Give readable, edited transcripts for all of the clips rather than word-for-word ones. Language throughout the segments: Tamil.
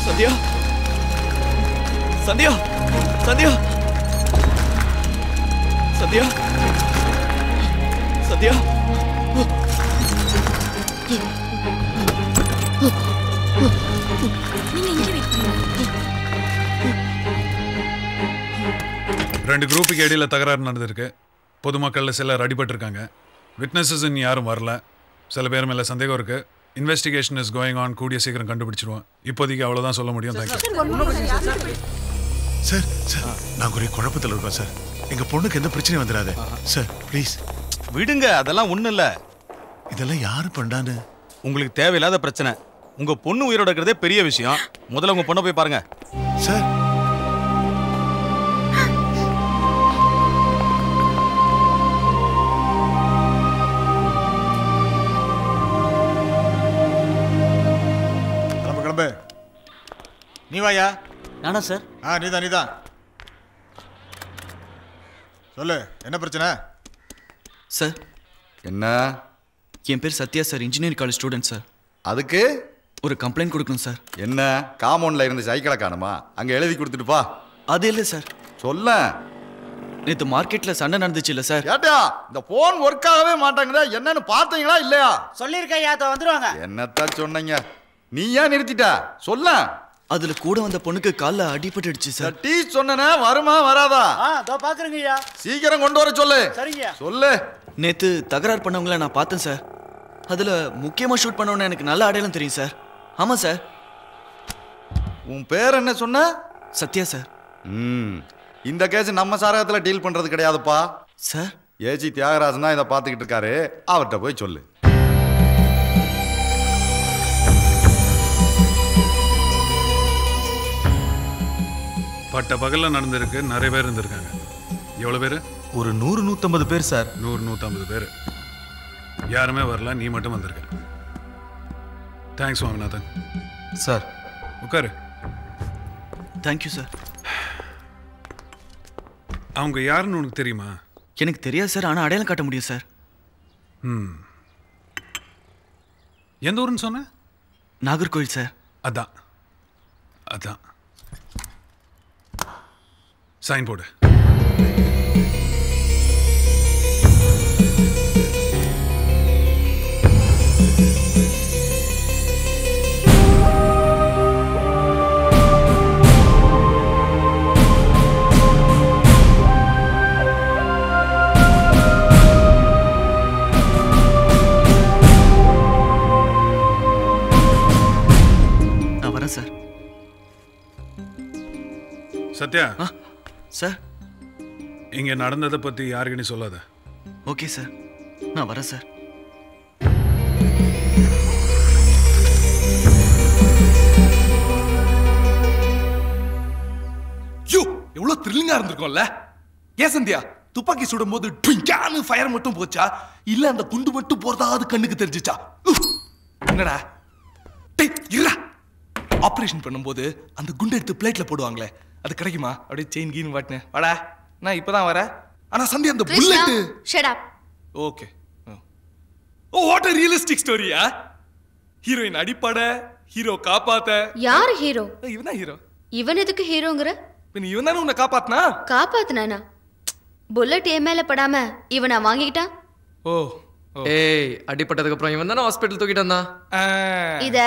சந்தியா சந்தியா சந்தியா சந்தியா சந்தியா ரெண்டு குரூப்புக்கு இடையில தகராறு நடந்திருக்கு. பொதுமக்கள் சிலர் அடிபட்டிருக்காங்க. விட்னஸஸ் யாரும் வரல. சில பேர் மேல சந்தேகம் இருக்கு. Investigation is going on. கூடிய சீக்கிரம் கண்டுபிடிச்சிருவோம். இப்போதைக்கு அவ்வளவுதான் சொல்ல முடியும். சார் சார் நான் ஒரே குழப்பத்தில் இருக்கோம் சார். எங்க பொண்ணுக்கு எந்த பிரச்சனையும் வந்துடாது சார். ப்ளீஸ் விடுங்க, அதெல்லாம் ஒண்ணும் இல்ல. இதெல்லாம் யாரு பண்ணான்னு உங்களுக்கு தேவையில்லாத பிரச்சனை. உங்க பொண்ணு உயிரோட இருக்கிறதே பெரிய விஷயம். முதல்ல உங்க பொண்ணை போய் பாருங்க சார். கிளம்பு. நீ வாயா. நானா சார்? நீதான். சொல்லு, என்ன பிரச்சனை? சார் என்ன? என் பேர் Sathya sir, engineering college student sir. அதுக்கு ஒரு கம்ப்ளைண்ட் கொடுக்கணும் சார். என்ன? காம்பவுண்ட்ல இருந்து சைக்கிளை காணுமா? அங்க எழுதி கொடுத்துட்டு பா. அது இல்லை சார். சொல்ல, நேற்று மார்க்கெட்ல சண்டை நடந்துச்சு இல்லை சார்? ஏட்டா இந்த போன் ஒர்க் ஆகவே மாட்டாங்கடா. என்னன்னு பார்த்தீங்களா இல்லையா? சொல்லியிருக்கையா, அதை வந்துருவாங்க. என்னத்தா சொன்னீங்க? நீ ஏன் நிறுத்திட்ட? சொல்ல. அதுல கூட வந்த பொண்ணுக்கு கால்ல அடிபட்டுடுச்சு சார். டீ சொன்னனே, வருமா வராதா? அதோ பாக்குறேங்கய்யா. சீக்கிரம் கொண்டு வர சொல்லு. சரிங்க. சொல்லு. நேத்து தகராறு பண்ணவங்கள நான் பார்த்தேன் சார். அதுல முக்கியமா ஷூட் பண்ணவன எனக்கு நல்ல அடையாளம் தெரியும் சார். ஆமா சார். உன் பேர் என்ன சொன்ன? சத்யா சார். இந்த கேஸ் நம்ம சாரகத்துல டீல் பண்றது கிடையாதுப்பா சார். ஏஜி தியாகராஜன் தான் இதை பார்த்துக்கிட்டு இருக்காரு. அவர்கிட்ட போய் சொல்லு. பட்ட பகல்ல நடந்திருக்கு. நிறைய பேர் இருந்திருக்காங்க. எவ்வளவு பேர்? ஒரு 100-150 பேர் சார். 100-150 பேர். யாருமே வரல, நீ மட்டும் வந்திருக்க. Thanks Swaminathan sir. உட்காரு. Thank you sir. அவங்க யாருன்னு உனக்கு தெரியுமா? எனக்கு தெரியாது சார், ஆனா அடையாளம் காட்ட முடியும் சார். எந்த ஊருன்னு சொன்ன? நாகர்கோவில் சார். அதான் அதான். சைன் போடு. நான் வரேன் சார். சத்யா சார், இங்க நடந்ததை பத்தி யாருக்குன்னு சொல்லாத. ஓகே சார், நான் வரேன் சார். எவ்வளவு த்ரில்லிங்கா இருந்திருக்கும்ல. ஏன் சந்தியா, துப்பாக்கி சுடும் போது ட்விங்கானு ஃபயர் மட்டும் போச்சா, இல்ல அந்த குண்டு மட்டும் போறதாவது கண்ணுக்கு தெரிஞ்சிச்சா? என்னடா இருடா. ஆபரேஷன் பண்ணும்போது அந்த குண்டு எடுத்து பிளேட்ல போடுவாங்களே, அது கிடைக்குமா? அப்படியே செயின் கீன் வாட்டினேன். வாடா, நான் இப்பதான் வரேன். ஆனா சந்தியா அந்த bullet. Shut up. Okay. Oh, what a realistic ஸ்டோரியா? ஹீரோயின் அடிப்பட, ஹீரோ காப்பாத்த. யார் ஹீரோ? இவன் தான் ஹீரோ. இவன் எதுக்கு ஹீரோங்கற? பின் இவன் தானே உன்னை காப்பாத்துனா? காப்பாத்துனானா? புல்லட் என் மேல படாம இவனா வாங்கிட்டான். ஓ, ஏய், அடிபட்டதுக்கு அப்புறம் இவன் தானே ஹாஸ்பிடல் தூக்கிட்டு வந்தான். இத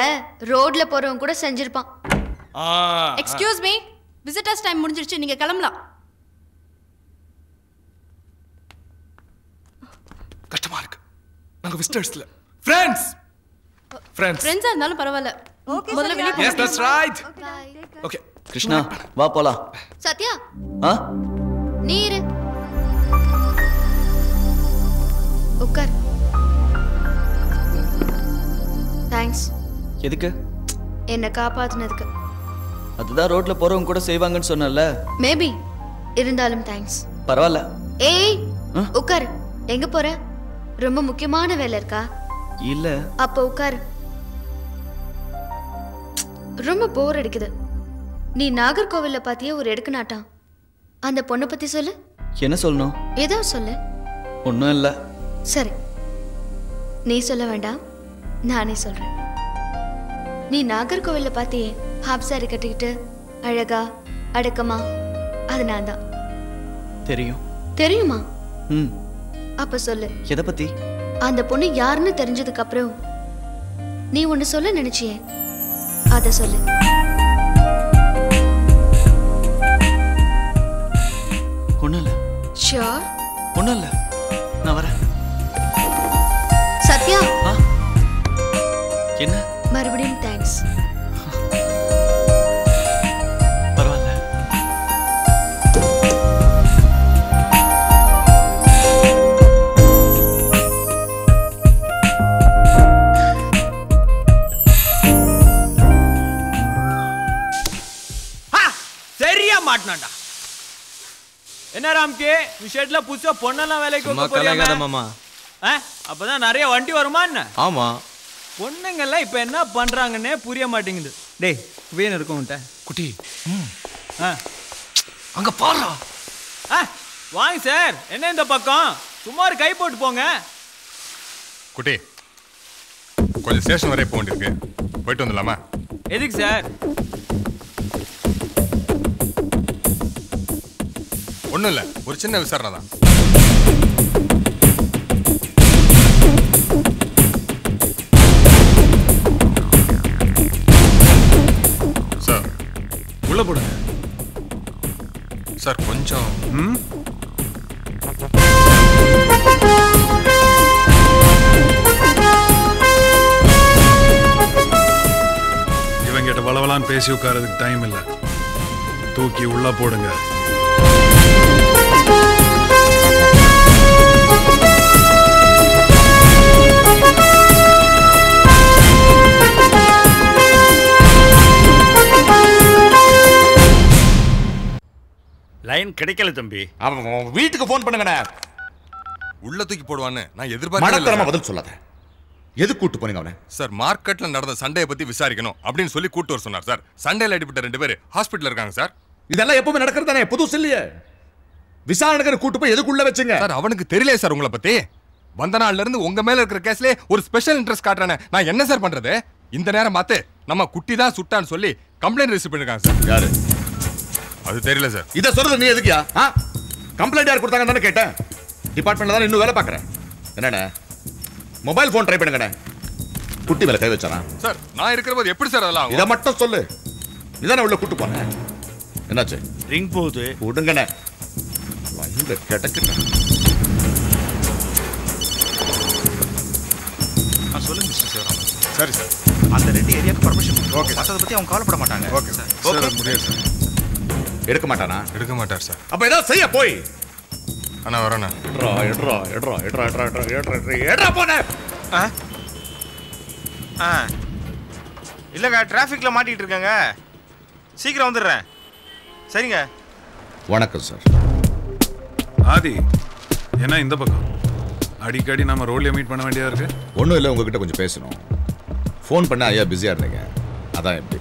ரோட்ல போறவன் கூட செஞ்சிருப்பான். எக்ஸ்கியூஸ் மீ, விசிட்டர்ஸ் டைம் முடிஞ்சிருச்சு, நீங்க கிளம்பலாம். கஷ்டமா இருக்கு. நாங்க விசிட்டர்ஸ் இல்ல, ஃப்ரெண்ட்ஸ். ஃப்ரெண்ட்ஸா இருந்தாலும் பரவாயில்ல. முதல்ல வெளிய போங்க. Yes, that's right. Okay Krishna, வா போலாம். சத்யா, ஆ? நீ இரு. உட்கார். தேங்க்ஸ். எதுக்கு? என்ன காப்பாத்துனதுக்கு. அதுதான் ரோட்ல போறவங்க கூட செய்வாங்கன்னு சொன்னல. மேபி. இருந்தாலும் தேங்க்ஸ். பரவாயில்ல. ஏய், உட்கார். எங்க போற? ரொம்ப முக்கியமான வேலை இருக்கா? இல்ல. அப்ப உட்கார். ரொம்ப போர் அடிக்குது. நீ நாகர்கோவில்ல பாத்திய ஒரு எடுக்கனாட்டான். அந்த பொண்ணை பத்தி சொல்லு. என்ன சொல்லணும்? ஏதோ சொல்லு. ஒன்றும் இல்லை. சரி, நீ சொல்ல வேண்டாம், நானே சொல்றேன். நீ நாகர்கோவில்ல பாத்தியே ஹாப் சாரி கட்டிக்கிட்டு அழகா அடக்கமா, அது நான் தான். தெரியும். தெரியுமா? ம். அப்ப சொல்லு. எதை பத்தி? அந்த பொண்ணு யாருன்னு தெரிஞ்சதுக்கு அப்புறம் நீ ஒன்னு சொல்ல நினைச்சியே, அத சொல்லு. ஒண்ணும் இல்ல. ஷூர்? ஒண்ணும் இல்ல, நான் வரேன். சத்யா, என்ன? மறுபடியும் தேங்க்ஸ். பரவாயில்ல. சரியா மாட்டனாண்டா. என்ன ராம்கே, நீ ஷெட்ல புதுசா பொண்ணெல்லாம் வேலைக்கு வைக்க போறியா மாமா? அப்பதான் நிறைய வண்டி வருமா என்ன? ஆமா. பொண்ணுங்கெல்லாம் இப்ப என்ன பண்றாங்கன்னே புரிய மாட்டேங்குது. டேய் வேணும் இருக்கும்ட்ட குட்டி. அங்க பாரு. வாங்க சார், என்ன இந்த பக்கம் சும்மா ஒரு கை போட்டு போங்க. குட்டி, கொஞ்சம் ஸ்டேஷன் வரைய போக வேண்டியிருக்கு, போயிட்டு வந்துடலாமா? எதுக்கு சார்? ஒன்றும் இல்லை, ஒரு சின்ன விசாரணை தான். சார் உள்ள போடுங்க. சார் கொஞ்சம் இவங்கிட்ட வளவலான்னு பேசி உட்காரதுக்கு டைம் இல்லை. தூக்கி உள்ள போடுங்க. லைன் கிடைக்கல தம்பி. அவன் வீட்டுக்கு போன் பண்ணுங்கண்ணே. உள்ள தூக்கி போடுவான்னு நான் எதிர்பார்க்கல. மடத்தரமா பதில் சொல்லாத. எது கூட்டு போனீங்க அவனை? சார் மார்க்கெட்ல நடந்த சண்டையை பத்தி விசாரிக்கணும் அப்படின்னு சொல்லி கூட்டு வர சொன்னார் சார். சண்டையில அடிபட்ட 2 பேர் ஹாஸ்பிட்டல் இருக்காங்க சார். இதெல்லாம் எப்பவுமே நடக்கிறது தானே, புதுசு இல்லையே. விசாரணைக்கு கூட்டு போய் எதுக்குள்ள வச்சுங்க? சார் அவனுக்கு தெரியல சார் உங்களை பத்தி. வந்த நாள்ல இருந்து உங்க மேல இருக்கிற கேஸ்ல ஒரு ஸ்பெஷல் இன்ட்ரெஸ்ட் காட்டுறானே, நான் என்ன சார் பண்றது? இந்த நேரம் பார்த்து நம்ம குட்டி தான் சுட்டான்னு சொல்லி கம்ப்ளைண்ட் ரிசீவ் பண்ணிருக்காங்க சார். யாரு? அது தெரியல சார். இத சொல்றது நீ எதுக்குயா? கம்ப்ளைண்ட் யார் கொடுத்தாங்கன்னு தானே கேட்டேன். டிபார்ட்மெண்ட்ல தான் இன்னும் வேலை பார்க்கறேன். என்னடா மொபைல் போன் ட்ரை பண்ணுங்கடா. குட்டி மேல கை வச்சானா? சார் நான் இருக்கிறபோது எப்படி சார் அதெல்லாம்? இத மட்டும் சொல்லு. இதானே உள்ள கூட்டு போனேன். என்னாச்சு? ரிங் போகுது. விடுங்கண்ணே. வயில கிடக்குங்க. சொல்லுங்க மிஸ்டர் சிவராமன். சரி சார். அந்த 2 ஏரியாக்கு பர்மிஷன். ஓகே. மற்றதை பத்தி அவங்க கவலைப்பட மாட்டாங்க. Okay sir. சார் முடியாது சார். எடுக்க மாட்டானா? எடுக்க மாட்டார் சார். அப்ப ஏதாவது செய்ய போய். அண்ணா வரேண்ணா. எட்ரா போனே. இல்லைங்க டிராஃபிக்ல மாட்டிட்டு இருக்காங்க, சீக்கிரம் வந்துடுறேன். சரிங்க. வணக்கம் சார். ஆதி, என்ன இந்த பக்கம்? அடிக்கடி நம்ம ரோட்ல மீட் பண்ண வேண்டியதா இருக்கு. ஒன்றும் இல்லை, உங்ககிட்ட கொஞ்சம் பேசணும். ஃபோன் பண்ண ஐயா பிஸியாக இருந்தீங்க, அதான் எப்படி.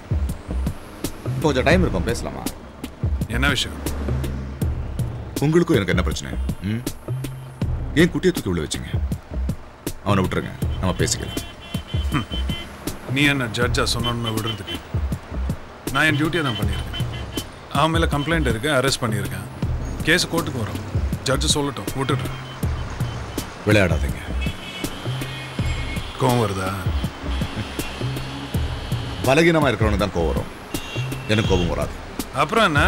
இப்போ கொஞ்சம் டைம் இருக்கும், பேசலாமா? என்ன விஷயம்? உங்களுக்கும் எனக்கு என்ன பிரச்சனை? ஏன் குட்டியை தூக்கி உள்ள வச்சுங்க? அவனை விட்டுருங்க, நம்ம பேசிக்கலாம். நீ என்ன ஜட்ஜா சொன்னோன்னு விடுறதுக்கு? நான் என் டியூட்டியை தான் பண்ணியிருக்கேன். அவன் மேலே கம்ப்ளைண்ட் இருக்கு, அரெஸ்ட் பண்ணியிருக்கேன். கேஸ் கோர்ட்டுக்கு வரும், ஜட்ஜு சொல்லட்டும், விட்டுட்டு. விளையாடாதீங்க. கோவம் வருதா? பலகீனமாக இருக்கிறவனுக்கு தான் கோவம் வரும், எனக்கு கோபம் வராது. அப்புறம் என்ன,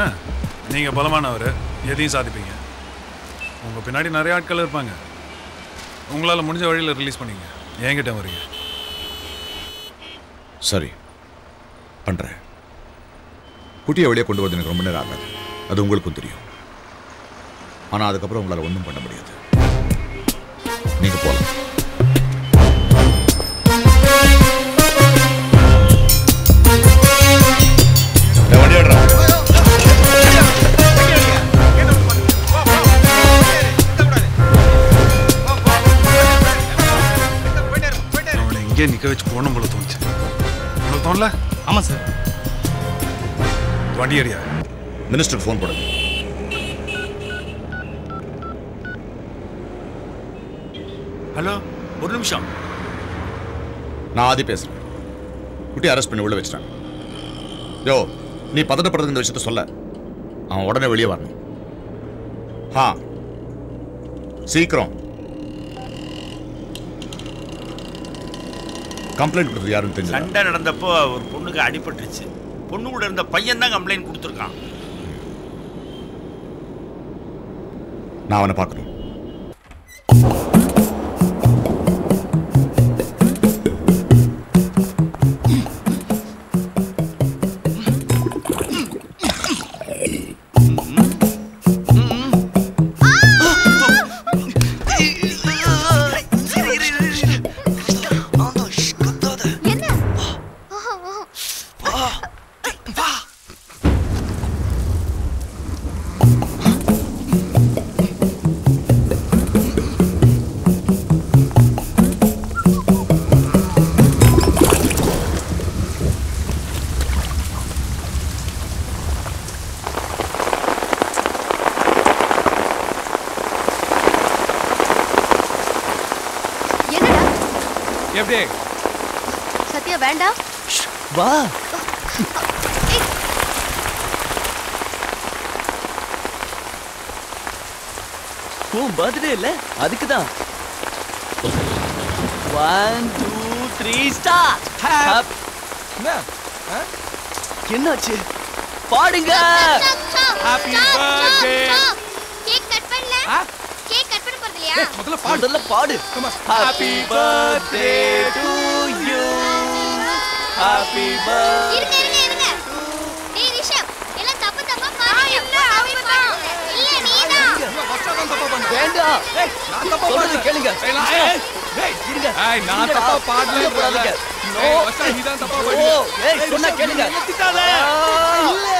நீங்கள் பலமானவர், எதையும் சாதிப்பீங்க. உங்கள் பின்னாடி நிறைய ஆட்கள் இருப்பாங்க. உங்களால் முடிஞ்ச வழியில் ரிலீஸ் பண்ணிங்க. என்கிட்ட வரீங்க. சரி பண்ணுறேன். குட்டியை வெளியே கொண்டு வரது எனக்கு ரொம்ப நேரம் ஆகாது, அது உங்களுக்கும் தெரியும். ஆனால் அதுக்கப்புறம் உங்களால் ஒன்றும் பண்ண முடியாது. நீங்கள் போகலாம். அவனை இங்கே நிற்க வச்சு போன போல தோணுச்சு. உங்களுக்கு தோணல? ஆமாம் சார். வண்டி அடியா. மினிஸ்டருக்கு ஃபோன் போடுங்க. ஹலோ, ஒரு நிமிஷம். நான் ஆதி பேசுறேன். குட்டி அரெஸ்ட் பண்ணி உள்ள வச்சிட்டாங்க. யோ, நீ பதட்டப்படுறது இந்த விஷயத்த சொல்ல. அவன் உடனே வெளியே வரணும். சீக்கிரம். கம்ப்ளைண்ட் கொடுத்தது யாருன்னு தெரிஞ்சு? சண்டை நடந்தப்போ ஒரு பொண்ணுக்கு அடிபட்டுருச்சு. பொண்ணு கூட இருந்த பையன் தான் கம்ப்ளைண்ட் கொடுத்துருக்கான். நான் அவனை பார்க்கணும். எப்படி சத்யா வேண்டாம். வா. உன் பர்த்டே இல்ல, அதுக்கு தான். 1 2 3 ஸ்டார்ட். என்னாச்சு? பாடுங்க. Happy birthday. கேக் கட் பண்ணல. கேக் கட் பண்ண போறதில்லையா? முதல்ல பாடு. Happy birthday to you. Happy birthday. இருங்க. டேய் ரிஷப், எல்லாம் தப்பு பாடுங்க. இல்ல அவதான். இல்ல நீதான். வேண்டாம். நான் தப்பா பாடுறது கேளுங்க. இருங்க. நான் தப்பா பாடல. நோ. நீதான் தப்பா பாடு. சொன்னா கேளுங்க. இல்ல.